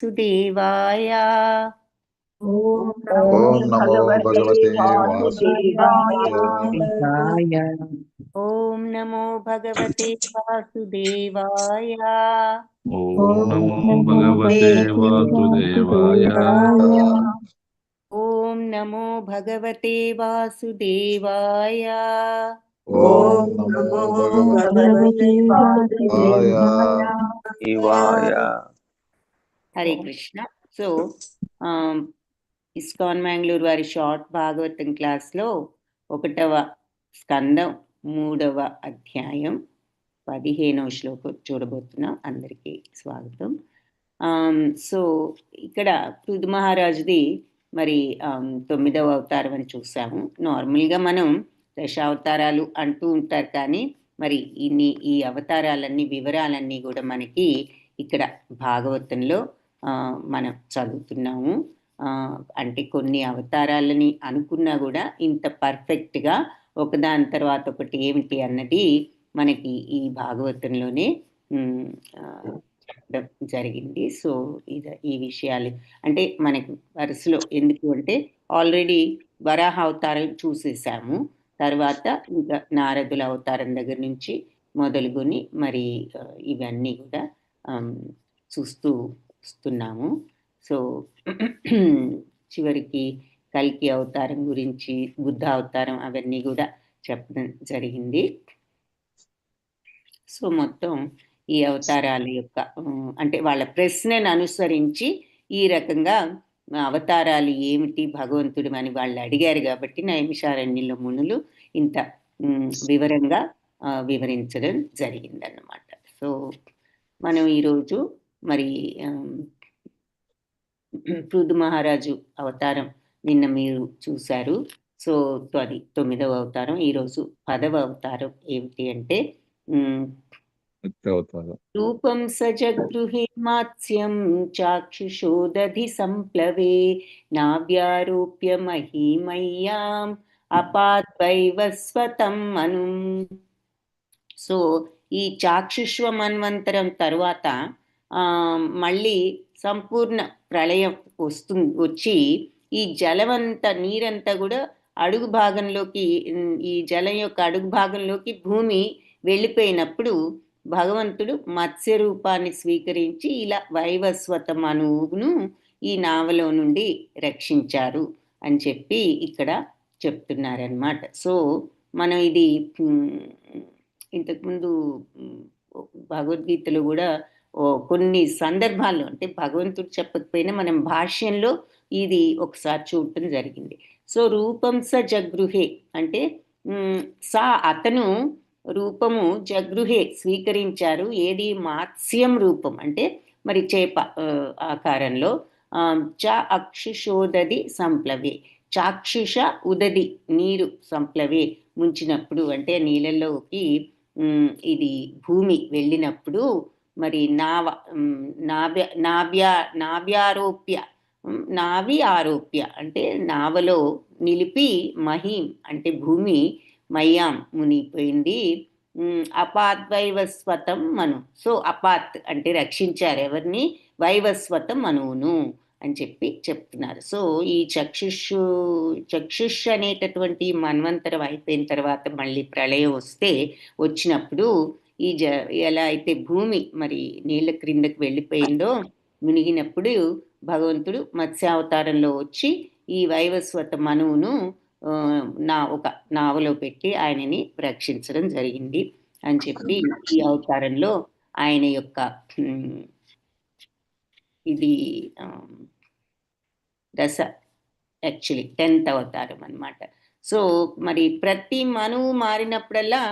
सुदेवाय। ओम नमो भगवते वासुदेवाय। ओम नमो भगवते वासुदेवाय। ओम नमो भगवते वासुदेवाय। ओम नमो भगवते वासुदेवाय। ओम नमो भगवते वासुदेवाय। हरे कृष्ण. సో ఇస్కాన్ మ్యాంగ్లూర్ వారి షార్ట్ భాగవతం క్లాస్లో 1వ స్కందం 3వ అధ్యాయం 15వ శ్లోకం చూడబోతున్నాం. అందరికీ స్వాగతం. సో ఇక్కడ పృథు మహారాజుది మరి 9వ అవతారం అని చూసాము. నార్మల్గా మనం దశావతారాలు అంటూ ఉంటారు, కానీ మరి ఈ అవతారాలన్నీ వివరాలన్నీ కూడా మనకి ఇక్కడ భాగవతంలో మనం చదువుతున్నాము. అంటే కొన్ని అవతారాలని అనుకున్నా కూడా ఇంత పర్ఫెక్ట్గా ఒకదాని తర్వాత ఒకటి ఏమిటి అన్నది మనకి ఈ భాగవతంలోనే చెప్పడం జరిగింది. సో ఈ విషయాలు అంటే మనకి వరుసలో ఎందుకు అంటే ఆల్రెడీ వరాహ అవతారం చూసేసాము. తర్వాత ఇంకా నారదుల అవతారం దగ్గర నుంచి మొదలుకొని మరి ఇవన్నీ కూడా చూస్తూ వస్తున్నాము. సో చివరికి కల్కి అవతారం గురించి, బుద్ధ అవతారం అవన్నీ కూడా చెప్పడం జరిగింది. సో మొత్తం ఈ అవతారాల యొక్క అంటే వాళ్ళ ప్రశ్నను అనుసరించి ఈ రకంగా అవతారాలు ఏమిటి భగవంతుడు అని వాళ్ళు అడిగారు కాబట్టి నైమిషారణ్యంలో మునులు ఇంత వివరంగా వివరించడం జరిగిందన్నమాట. సో మనం ఈరోజు మరి పృథు మహారాజు అవతారం నిన్న మీరు చూశారు. సో అది 9వ అవతారం. ఈరోజు 10వ అవతారం ఏమిటి అంటే రూపం సజగృహే మాత్స్యం చాక్షుషోదధి సంప్లవే నావ్యారూప్య మహీమయ్యాం అపాద్వైవస్వతం మను. సో ఈ చాక్షుష్వ మన్వంతరం తర్వాత మళ్ళీ సంపూర్ణ ప్రళయం వచ్చి ఈ జలమంతా నీరంతా కూడా అడుగు భాగంలోకి, ఈ జలం యొక్క అడుగు భాగంలోకి భూమి వెళ్ళిపోయినప్పుడు భగవంతుడు మత్స్య రూపాన్ని స్వీకరించి ఇలా వైవస్వత మనువును ఈ నావలో నుండి రక్షించారు అని చెప్పి ఇక్కడ చెప్తున్నారన్నమాట. సో మనం ఇది ఇంతకుముందు భగవద్గీతలో కూడా కొన్ని సందర్భాల్లో అంటే భగవంతుడు చెప్పకపోయినా మనం భాష్యంలో ఇది ఒకసారి చూడటం జరిగింది. సో రూపం స జగృహే అంటే అతను రూపము జగృహే స్వీకరించారు. ఏది? మాత్స్యం రూపం అంటే మరి చేప ఆకారంలో. చ అక్షుషోదది సంప్లవే, చాక్షుష ఉదది నీరు సంప్లవే ముంచినప్పుడు అంటే నీళ్ళలోకి ఇది భూమి వెళ్ళినప్పుడు మరి నాభ్యారోప్య నావి ఆరోప్య అంటే నావలో నిలిపి మహీం అంటే భూమి మయ్యాం మునిగిపోయింది. అపాద్వైవస్వతం మను. సో అపాత్ అంటే రక్షించారు ఎవరిని? వైవస్వతం మనువును అని చెప్పి చెప్తున్నారు. సో ఈ చక్షుష్ అనేటటువంటి మన్వంతరం అయిపోయిన తర్వాత మళ్ళీ ప్రళయం వచ్చినప్పుడు ఈ ఎలా అయితే భూమి మరి నీళ్ళ క్రిందకి వెళ్ళిపోయిందో మునిగినప్పుడు భగవంతుడు మత్స్యావతారంలో వచ్చి ఈ వైవస్వత మనువును ఒక నావలో పెట్టి ఆయనని రక్షించడం జరిగింది అని చెప్పి ఈ అవతారంలో ఆయన యొక్క ఇది యాక్చువల్లీ 10th అవతారం అన్నమాట. సో మరి ప్రతి మనువు మారినప్పుడల్లా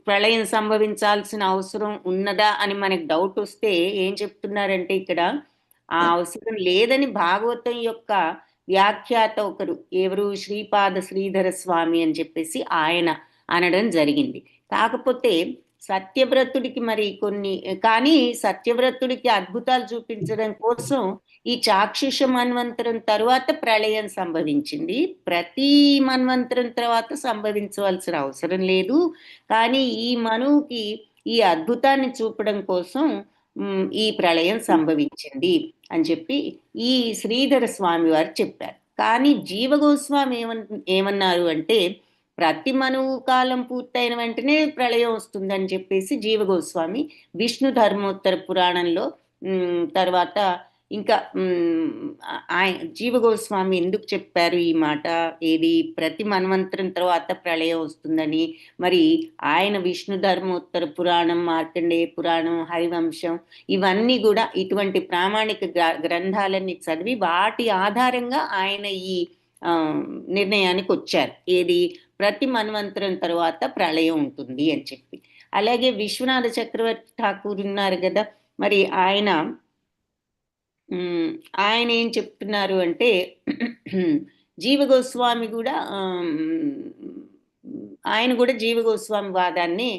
ప్రళయం సంభవించాల్సిన అవసరం ఉన్నదా అని మనకు డౌట్ వస్తే ఏం చెప్తున్నారంటే ఇక్కడ ఆ అవసరం లేదని భాగవతం యొక్క వ్యాఖ్యాత ఒకరు, ఎవరు? శ్రీపాద శ్రీధర స్వామి అని చెప్పేసి ఆయన అనడం జరిగింది. కాకపోతే సత్యవ్రతుడికి మరి కానీ సత్యవ్రతుడికి అద్భుతాలు చూపించడం కోసం ఈ చాక్షుష మన్వంతరం తర్వాత ప్రళయం సంభవించింది. ప్రతి మన్వంతరం తర్వాత సంభవించవలసిన అవసరం లేదు. కానీ ఈ మనువుకి ఈ అద్భుతాన్ని చూపడం కోసం ఈ ప్రళయం సంభవించింది అని చెప్పి ఈ శ్రీధర స్వామి వారు చెప్పారు. కానీ జీవగోస్వామి ఏమన్నారు అంటే ప్రతి మనువు కాలం పూర్తయిన వెంటనే ప్రళయం వస్తుందని చెప్పేసి జీవగోస్వామి విష్ణు ధర్మోత్తర పురాణంలో తర్వాత ఇంకా ఆయన జీవగోస్వామి ఎందుకు చెప్పారు ఈ మాట, ఏది ప్రతి మన్వంతరం తర్వాత ప్రళయం వస్తుందని. మరి ఆయన విష్ణు ధర్మోత్తర పురాణం, మార్కండేయ పురాణం, హరివంశం ఇవన్నీ కూడా ఇటువంటి ప్రామాణిక గ్రంథాలన్నీ చదివి వాటి ఆధారంగా ఆయన ఈ నిర్ణయానికి వచ్చారు. ఏది ప్రతి మన్వంతరం తర్వాత ప్రళయం ఉంటుంది అని చెప్పి. అలాగే విశ్వనాథ చక్రవర్తి ఠాకూర్ ఉన్నారు కదా, మరి ఆయన ఏం చెప్తున్నారు అంటే జీవగోస్వామి కూడా ఆయన కూడా జీవగోస్వామి వాదాన్ని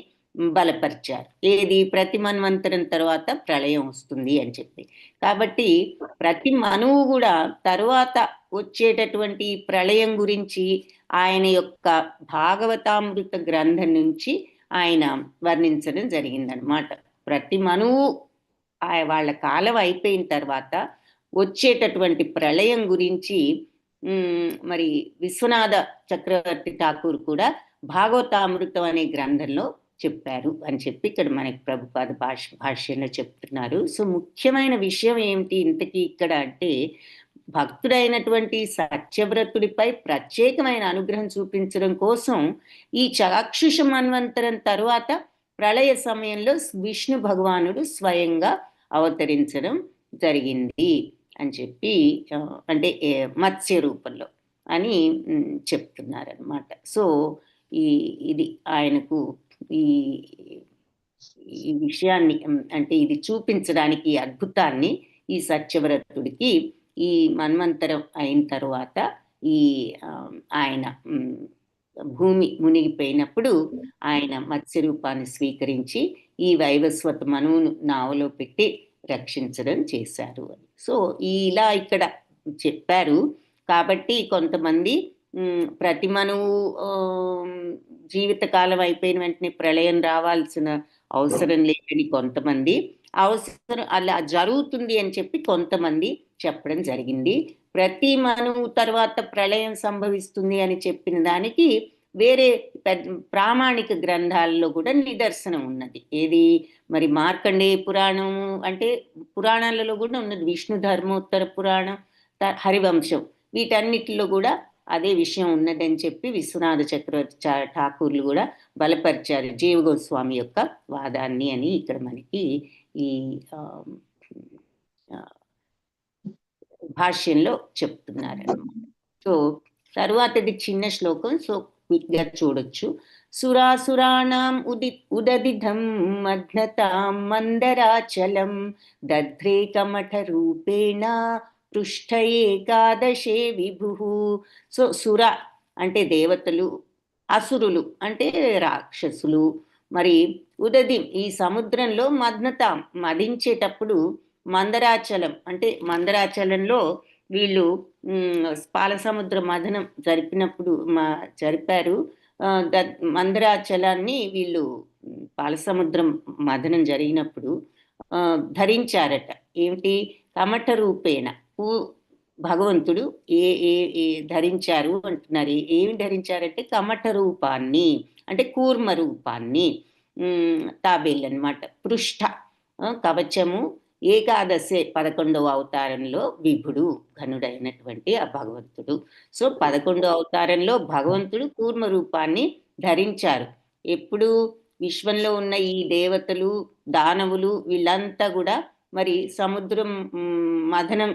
బలపరిచారు. ఏది ప్రతి మన్వంతరం తర్వాత ప్రళయం వస్తుంది అని చెప్పి. కాబట్టి ప్రతి మనువు కూడా తరువాత వచ్చేటటువంటి ప్రళయం గురించి ఆయన యొక్క భాగవతామృత గ్రంథం నుంచి ఆయన వర్ణించడం జరిగిందనమాట. ప్రతి మనువు వాళ్ళ కాలం అయిపోయిన తర్వాత వచ్చేటటువంటి ప్రళయం గురించి మరి విశ్వనాథ చక్రవర్తి ఠాకూర్ కూడా భాగవతామృతం అనే గ్రంథంలో చెప్పారు అని చెప్పి ఇక్కడ మనకి ప్రభుపాద భాష్యంలో చెప్తున్నారు. సో ముఖ్యమైన విషయం ఏమిటి ఇంతకీ ఇక్కడ అంటే భక్తుడైనటువంటి సత్యవ్రతుడిపై ప్రత్యేకమైన అనుగ్రహం చూపించడం కోసం ఈ చాక్షుష మన్వంతరం తరువాత ప్రళయ సమయంలో విష్ణు భగవానుడు స్వయంగా అవతరించడం జరిగింది అని చెప్పి, అంటే మత్స్య రూపంలో అని చెప్తున్నారనమాట. సో ఇది ఆయనకు ఈ విషయాన్ని అంటే ఇది చూపించడానికి ఈ అద్భుతాన్ని ఈ సత్యవ్రతుడికి ఈ మన్వంతరం అయిన తర్వాత ఆయన భూమి మునిగిపోయినప్పుడు ఆయన మత్స్య రూపాన్ని స్వీకరించి ఈ వైవస్వత మనువును నావలో పెట్టి రక్షించడం చేశారు అని. సో ఇలా ఇక్కడ చెప్పారు. కాబట్టి కొంతమంది ప్రతి మనువు జీవితకాలం అయిపోయిన వెంటనే ప్రళయం రావాల్సిన అవసరం లేదని కొంతమంది, అవసరం అలా జరుగుతుంది అని చెప్పి కొంతమంది చెప్పడం జరిగింది. ప్రతి మనువు తర్వాత ప్రళయం సంభవిస్తుంది అని చెప్పిన దానికి వేరే ప్రామాణిక గ్రంథాల్లో కూడా నిదర్శనం ఉన్నది. ఏది మరి మార్కండేయ పురాణం అంటే పురాణాలలో కూడా ఉన్నది, విష్ణు ధర్మోత్తర పురాణం, హరివంశం, వీటన్నిటిలో కూడా అదే విషయం ఉన్నదని చెప్పి విశ్వనాథ చక్రవర్తి ఠాకూర్లు కూడా బలపరిచారు జీవగోస్వామి యొక్క వాదాన్ని అని ఇక్కడ మనకి ఈ భాష్యంలో చెప్తున్నారు. సో తరువాతది చిన్న శ్లోకం, సో క్విక్గా చూడొచ్చు. సురాసురాణం ఉదదిధం మగ్నతాం మందరాచలం దధ్రే కమఠ రూపేణ పృష్ఠ ఏకాదశే విభు. సో సుర అంటే దేవతలు, అసురులు అంటే రాక్షసులు. మరి ఉదది ఈ సముద్రంలో మగ్నతాం మదించేటప్పుడు మందరాచలం అంటే మందరాచలంలో వీళ్ళు పాలసముద్ర మథనం జరిపినప్పుడు జరిపారు. మందరాచలాన్ని వీళ్ళు పాలసముద్రం మథనం జరిగినప్పుడు ధరించారట. ఏమిటి? కమఠ రూపేణ భగవంతుడు ఏ ధరించారు అంటున్నారు. ఏమి ధరించారంటే కమఠ రూపాన్ని అంటే కూర్మ రూపాన్ని, తాబేల్ అన్నమాట. పృష్ఠ కవచము, ఏకాదశి 11వ అవతారంలో విభుడు ఘనుడైనటువంటి ఆ భగవంతుడు. సో 11వ అవతారంలో భగవంతుడు కూర్మ రూపాన్ని ధరించారు. ఎప్పుడు విశ్వంలో ఉన్న ఈ దేవతలు, దానవులు వీళ్ళంతా కూడా మరి సముద్రం మథనం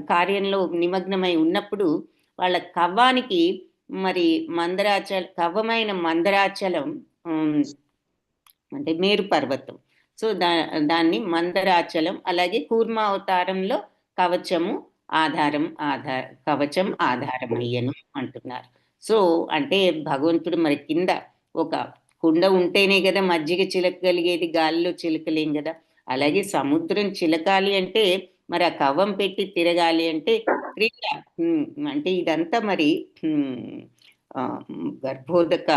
కార్యంలో నిమగ్నమై ఉన్నప్పుడు వాళ్ళ కవ్వానికి మరి కవ్వమైన మందరాచలం అంటే మేరు పర్వతం, సో దాన్ని మందరాచలం, అలాగే కూర్మ అవతారంలో కవచం ఆధారమయ్యను అంటున్నారు. సో అంటే భగవంతుడు మరి కింద ఒక కుండ ఉంటేనే కదా మజ్జిగ చిలకగలిగేది, గాలిలో చిలకలేం కదా. అలాగే సముద్రం చిలకాలి అంటే మరి ఆ కవ్వం పెట్టి తిరగాలి అంటే క్రీడ, అంటే ఇదంతా మరి గర్భోదక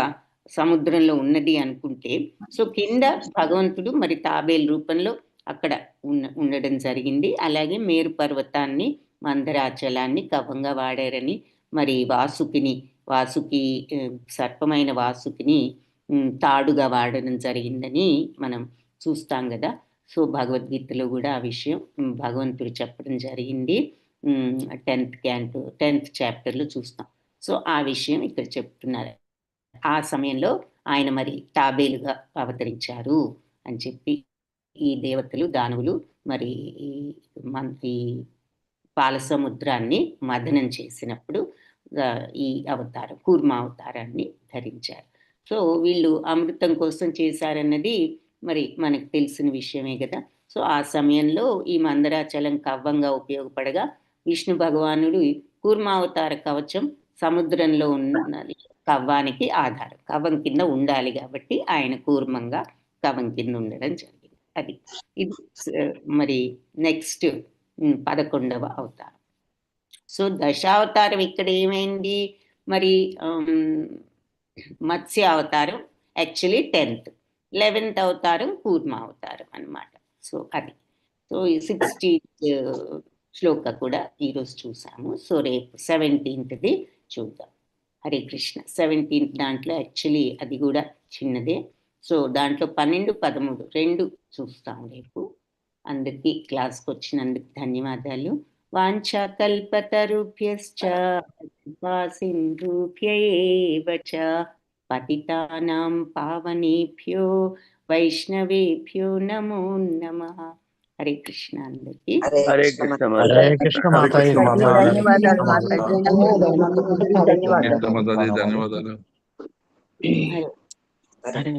సముద్రంలో ఉన్నది అనుకుంటే, సో కింద భగవంతుడు మరి తాబేలు రూపంలో అక్కడ ఉండడం జరిగింది. అలాగే మేరు పర్వతాన్ని, మందరాచలాన్ని కవ్వంగా వాడారని, మరి వాసుకి సర్పమైన వాసుకిని తాడుగా వాడడం జరిగిందని మనం చూస్తాం కదా. సో భగవద్గీతలో కూడా ఆ విషయం భగవంతుడు చెప్పడం జరిగింది. 10th చాప్టర్లో చూస్తాం. సో ఆ విషయం ఇక్కడ చెప్తున్నారు. ఆ సమయంలో ఆయన మరి తాబేలుగా అవతరించారు అని చెప్పి ఈ దేవతలు, దానవులు మరి ఈ పాల సముద్రాన్ని మథనం చేసినప్పుడు ఈ కూర్మ అవతారాన్ని ధరించారు. సో వీళ్ళు అమృతం కోసం చేశారన్నది మరి మనకు తెలిసిన విషయమే కదా. సో ఆ సమయంలో ఈ మందరాచలం కవ్వంగా ఉపయోగపడగా విష్ణు భగవానుడు కూర్మావతార కవచం సముద్రంలో ఉన్నది కవ్వానికి ఆధారం. కవ్వం కింద ఉండాలి కాబట్టి ఆయన కూర్మంగా కవ్వం కింద ఉండడం జరిగింది. అది ఇది మరి నెక్స్ట్ 11వ అవతారం. సో దశావతారం ఇక్కడ ఏమైంది మరి మత్స్య అవతారం యాక్చువల్లీ 10th, 11th అవతారం కూర్మ అవతారం అన్నమాట. సో అది సో 60th శ్లోక కూడా ఈరోజు చూసాము. సో రేపు 17th చూద్దాం. హరే కృష్ణ. 17th దాంట్లో యాక్చువల్లీ అది కూడా చిన్నదే. సో దాంట్లో 12, 13 రెండు చూస్తాం రేపు. అందరికీ క్లాస్కి వచ్చినందుకు ధన్యవాదాలు. వాంఛాకల్పతరుభ్యశ్చ సింధుభ్యేవ చ పతితానాం పావనేభ్యో వైష్ణవేభ్యో నమో నమః. హరే కృష్ణ. అందరికీ హరే కృష్ణ మాతాజీ. ధన్యవాదాలు. హరే